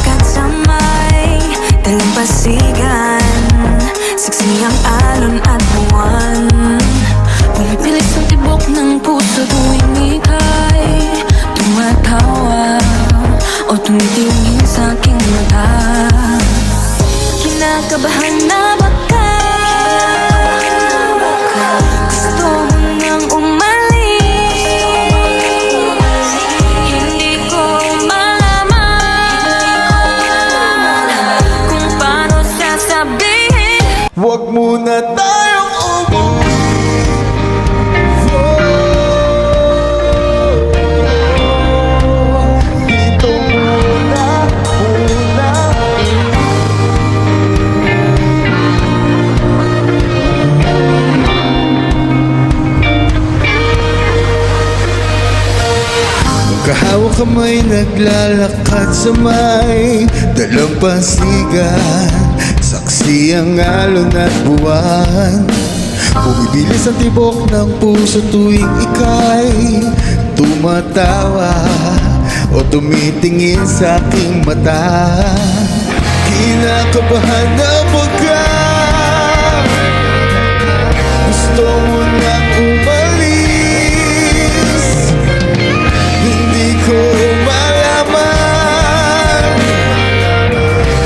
naglalakad sa may dalampasigan. Saksi ang alon at buwan. Pumipilis ang tibok ng puso tuwing ika'y tumatawa o tumitingin sa aking mata. Kinakabahan na ba ka? Gusto mo nang umalis? Hindi ko malaman kung paano sasabihin. Huwag muna tayong umuwi. Dito muna. Magkahawak kamay naglalakad sa may dalampasigan. Saksi ang alon at buwan. Bumibilis ang tibok ng puso tuwing ika'y tumatawa o tumitingin sa aking mata. Kinakabahan na ba ka? Gusto mo nang umalis? Hindi ko malaman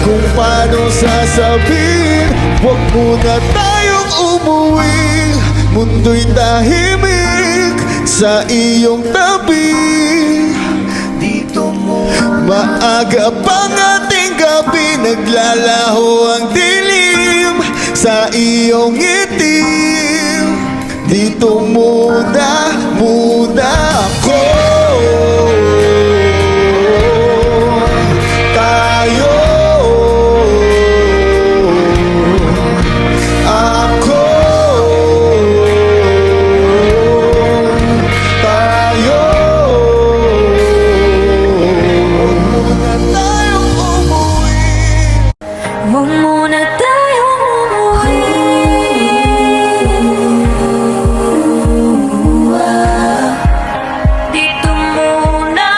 kung paano sasabihin. Huwag muna tayong umuwi. Mundo'y tahimik sa iyong tabi. Dito mo maaga pang ating gabi. Naglalaho ang dilim sa iyong itim. Dito muna ako. Huwag muna tayong umuwi. Dito muna.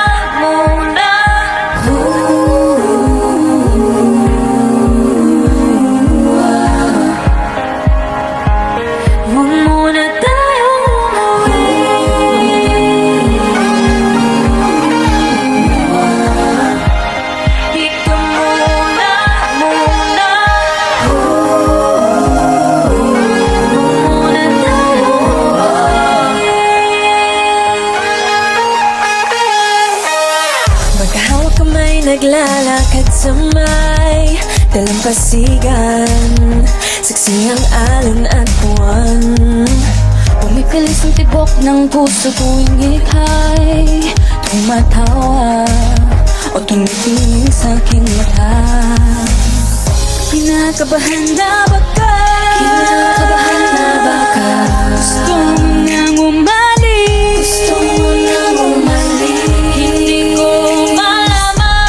Huwag muna tayong umuwi. Dito muna. Magkahawak kamay naglalakad sa may dalampasigan. Saksi ang alon at buwan. Pumipilis ang tibok ng puso tuwing ika'y tumatawa o tumitingin sa aking mata. Kinakabahan na ba ka? Gusto mo nang umalis? Hindi ko malaman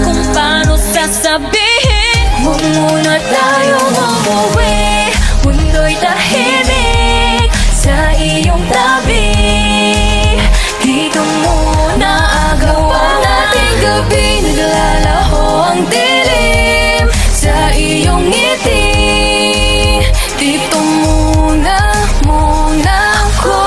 kung paano sasabihin. Huwag muna tayong umuwi. Mundo'y tahimik sa iyong tabi. Dito muna agaw ang ating gabi. Naglalaho ang dilim sa iyong ngiti. Dito muna ako.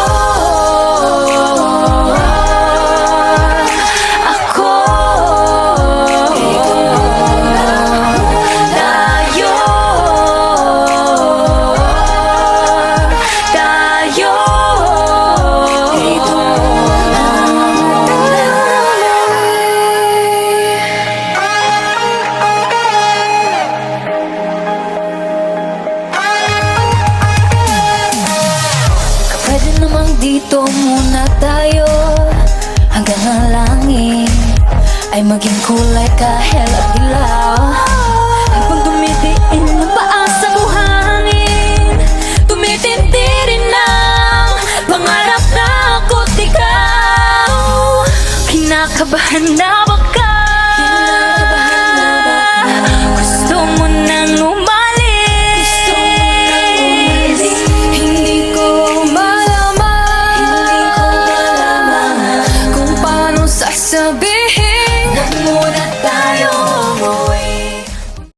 Dito muna tayo hanggang ang langit ay maging kulay kahit dilaw. Habang tumitiin ang paa sa buhangin, tumitindi rin ang pangarap na ako't ikaw. Kinakabahan na ba ka?